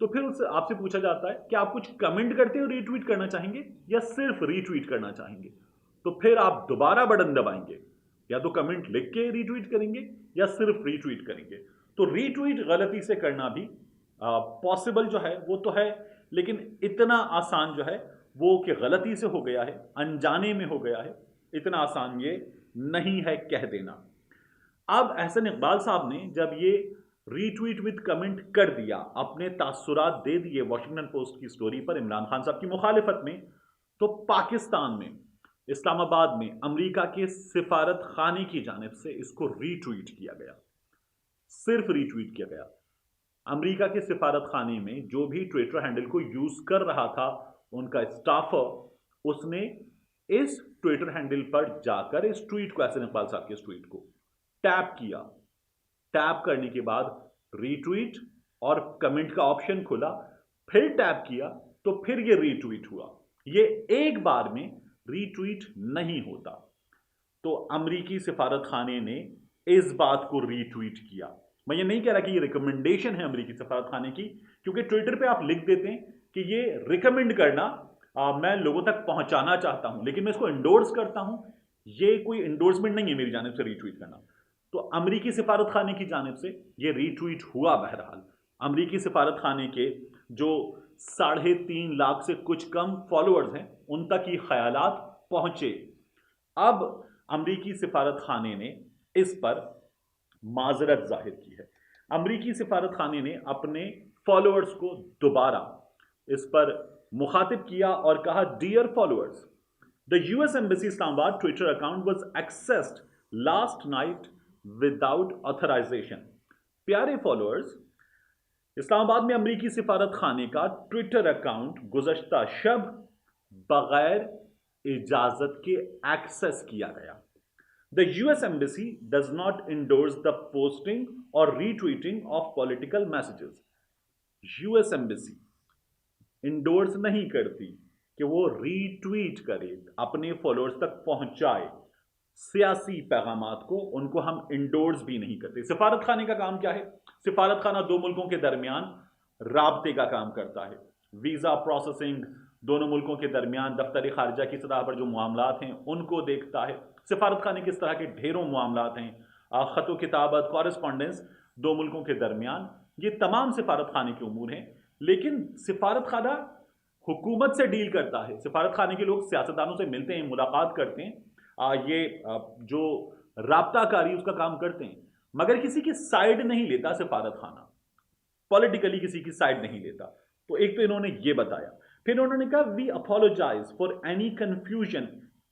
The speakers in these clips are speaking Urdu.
تو پھر اس سے آپ سے پوچھا جاتا ہے کہ آپ کچھ کمنٹ کرتے ہو ری ٹویٹ کرنا چاہیں گے یا صرف ری ٹویٹ کرنا چاہیں گے؟ تو پھر آپ دوبارہ بٹن دبائیں گے، یا تو کمنٹ لکھ کے ری ٹویٹ کریں گے یا صرف ری ٹویٹ کریں گے۔ تو ری ٹویٹ غلطی سے کرنا بھی پاسبل جو ہے وہ تو ہے، لیکن اتنا آسان جو ہے وہ کہ غلطی سے ہو گیا ہے، انجانے میں ہو گیا ہے، اتنا آسان یہ نہیں ہے کہہ دینا۔ اب احسن اقبال صاحب نے جب یہ ری ٹویٹ وتھ کمنٹ کر دیا، اپنے تاثرات دے دیے واشنگٹن پوسٹ کی سٹوری پر عمران خان صاحب کی مخالفت میں، تو پاکستان میں اسلام آباد میں امریکہ کے سفارت خانے کی جانب سے اس کو ری ٹویٹ کیا گیا، صرف ری ٹویٹ کیا گیا۔ امریکہ کے سفارت خانے میں جو بھی ٹویٹر ہینڈل کو یوز کر رہا تھا ان کا اسٹافر، اس نے اس ٹویٹر ہینڈل پر جا کر اس ٹویٹ کو، احسن اقبال صاحب کے اس ٹویٹ کو ٹیپ کیا۔ ٹیپ کرنے کے بعد ری ٹویٹ اور کمنٹ کا آپشن کھلا، پھر ٹیپ کیا تو پھر یہ ری ٹویٹ ہوا۔ یہ ایک بار میں ری ٹویٹ نہیں ہوتا۔ تو امریکی سفارت خانے نے اس بات کو ری ٹویٹ کیا۔ میں یہ نہیں کہہ رہا کہ یہ ریکمنڈیشن ہے امریکی سفارت خانے کی، کیونکہ ٹویٹر پہ آپ لکھ دیتے ہیں کہ یہ ریکمنڈ کرنا میں لوگوں تک پہنچانا چاہتا ہوں، لیکن میں اس کو انڈورس کرتا ہوں، یہ کوئی انڈورسمنٹ نہیں ہے میری جانب سے ری ٹویٹ کرنا۔ تو امریکی سفارت خانے کی جانب سے یہ ری ٹویٹ ہوا۔ بہرحال امریکی سفارت خانے کے جو 3.5 لاکھ سے کچھ کم فالوورز ہیں ان تک یہ خیالات پہنچے۔ اب امریکی سفارت خانے نے اس پر معذرت ظاہر کی ہے۔ امریکی سفارت خانے نے اپنے فالوورز کو دوبارہ اس پر مخاطب کیا اور کہا، dear followers, the US Embassy Islamabad Twitter account was accessed last night without authorization۔ پیارے فالوورز، اسلام آباد میں امریکی سفارت خانے کا ٹویٹر اکاؤنٹ گزشتہ شب بغیر اجازت کے ایکسس کیا گیا۔ The US Embassy does not endorse the posting or retweeting of political messages۔ US Embassy endorse نہیں کرتی کہ وہ ری ٹویٹ کرے، اپنے فالوورز تک پہنچائے سیاسی پیغامات کو، ان کو ہم انڈورس بھی نہیں کرتے۔ سفارت خانے کا کام کیا ہے؟ سفارت خانہ دو ملکوں کے درمیان رابطے کا کام کرتا ہے، ویزا پروسیسنگ، دونوں ملکوں کے درمیان دفتر خارجہ کی سطح پر جو معاملات ہیں ان کو دیکھتا ہے۔ سفارت خانے کس طرح کے ڈھیروں معاملات ہیں، خط و کتابت، کورسپونڈنس دو ملکوں کے درمیان، یہ تمام سفارت خانے کے امور ہیں۔ لیکن سفارت خانہ حکومت سے ڈیل کرتا ہے، سفارت خانے کے لوگ سیاستدانوں سے ملتے ہیں، ملاقات کرتے ہیں، یہ جو رابطہ کاری اس کا کام کرتے ہیں، مگر کسی کی سائیڈ نہیں لیتا سفارت خانہ، پولیٹیکلی کسی کی سائیڈ نہیں لیتا۔ تو ایک تو انہوں نے یہ بتایا، پھر انہوں نے کہا، we apologise for any confusion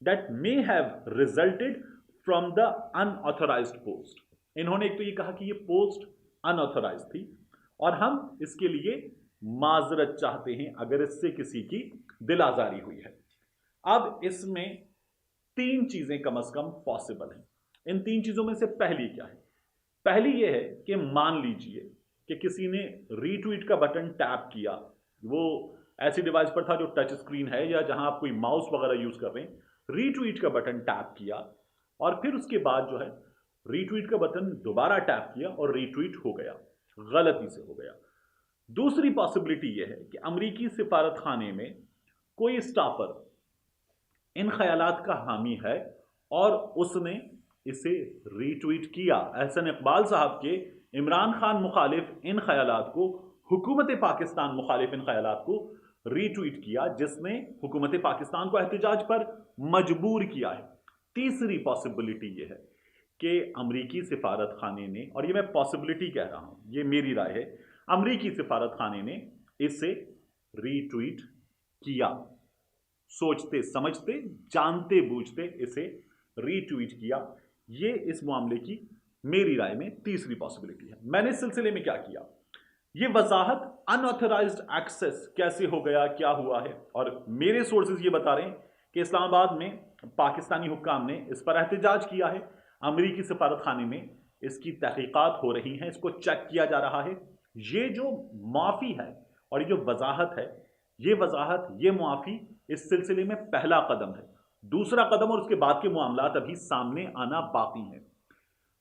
that may have resulted from the unauthorised post. انہوں نے ایک تو یہ کہا کہ یہ پوسٹ ان آتھورائزڈ تھی اور ہم اس کے لیے معذرت چاہتے ہیں اگر اس سے کسی کی دل آزاری ہوئی ہے۔ اب اس میں 3 چیزیں کم از کم پاسبل ہیں۔ ان 3 چیزوں میں سے پہلی کیا ہے؟ پہلی یہ ہے کہ مان لیجئے کہ کسی نے ری ٹویٹ کا بٹن ٹیپ کیا، وہ ایسی ڈیوائس پر تھا جو ٹچ اسکرین ہے یا جہاں آپ کوئی ماؤس وغیرہ یوز کر رہے ہیں، ری ٹویٹ کا بٹن ٹیپ کیا اور پھر اس کے بعد جو ہے ری ٹویٹ کا بٹن دوبارہ ٹیپ کیا اور ری ٹویٹ ہو گیا، غلطی سے ہو گیا۔ دوسری پاسبلٹی یہ ہے کہ امریکی سفارت خانے میں کوئی اسٹافر ان خیالات کا حامی ہے اور اس نے اسے ری ٹویٹ کیا۔ احسن اقبال صاحب کے عمران خان مخالف ان خیالات کو، حکومت پاکستان مخالف ان خیالات کو ری ٹویٹ کیا، جس نے حکومت پاکستان کو احتجاج پر مجبور کیا ہے۔ تیسری پاسبلٹی یہ ہے کہ امریکی سفارت خانے نے، اور یہ میں پاسبلٹی کہہ رہا ہوں، یہ میری رائے ہے، امریکی سفارت خانے نے اسے ری ٹویٹ کیا، سوچتے سمجھتے جانتے بوجھتے اسے ری ٹویٹ کیا۔ یہ اس معاملے کی میری رائے میں تیسری پاسبلٹی ہے۔ میں نے اس سلسلے میں کیا کیا، یہ وضاحت ان آتھورائزڈ ایکسس کیسے ہو گیا، کیا ہوا ہے، اور میرے سورسز یہ بتا رہے ہیں کہ اسلام آباد میں پاکستانی حکام نے اس پر احتجاج کیا ہے، امریکی سفارت خانے میں اس کی تحقیقات ہو رہی ہیں، اس کو چیک کیا جا رہا ہے۔ یہ جو معافی ہے اور یہ جو وضاحت ہے، یہ وضاحت، یہ معافی اس سلسلے میں پہلا قدم ہے۔ دوسرا قدم اور اس کے بعد کے معاملات ابھی سامنے آنا باقی ہیں۔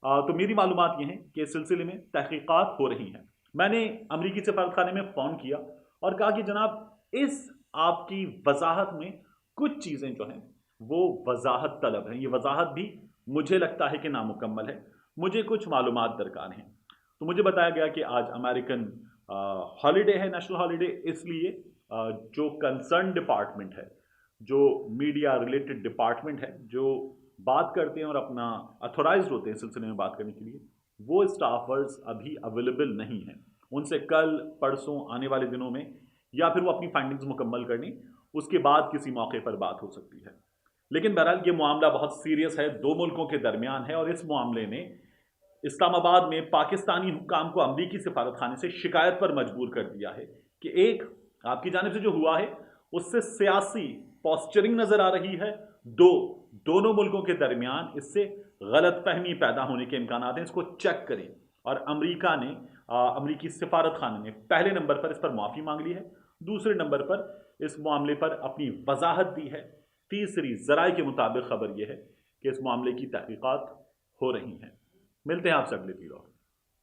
تو میری معلومات یہ ہیں کہ اس سلسلے میں تحقیقات ہو رہی ہیں۔ میں نے امریکی سفارت خانے میں فون کیا اور کہا کہ جناب اس آپ کی وضاحت میں کچھ چیزیں جو ہیں وہ وضاحت طلب ہیں، یہ وضاحت بھی مجھے لگتا ہے کہ نامکمل ہے، مجھے کچھ معلومات درکار ہیں۔ تو مجھے بتایا گیا کہ آج امریکن ہالیڈے ہے، نیشنل ہالیڈے، اس لیے جو کنسرن ڈپارٹمنٹ ہے، جو میڈیا ریلیٹڈ ڈپارٹمنٹ ہے، جو بات کرتے ہیں اور اپنا اتھورائزڈ ہوتے ہیں اس سلسلے میں بات کرنے کے لیے، وہ اسٹافرز ابھی اویلیبل نہیں ہیں۔ ان سے کل پرسوں آنے والے دنوں میں یا پھر وہ اپنی فائنڈنگز مکمل کر لیں، اس کے بعد کسی موقع پر بات ہو سکتی ہے۔ لیکن بہرحال یہ معاملہ بہت سیریس ہے، دو ملکوں کے درمیان ہے، اور اس معاملے نے اسلام آباد میں پاکستانی حکام کو امریکی سفارت خانے سے شکایت پر مجبور کر دیا ہے کہ ایک آپ کی جانب سے جو ہوا ہے اس سے سیاسی پوسچرنگ نظر آ رہی ہے، دونوں ملکوں کے درمیان اس سے غلط فہمی پیدا ہونے کے امکانات ہیں، اس کو چیک کریں۔ اور امریکہ نے امریکی سفارت خانے نے پہلے نمبر پر اس پر معافی مانگ لی ہے، دوسرے نمبر پر اس معاملے پر اپنی وضاحت دی ہے، تیسری ذرائع کے مطابق خبر یہ ہے کہ اس معاملے کی تحقیقات ہو رہی ہیں۔ ملتے ہیں آپ سے اگلے ویڈیو۔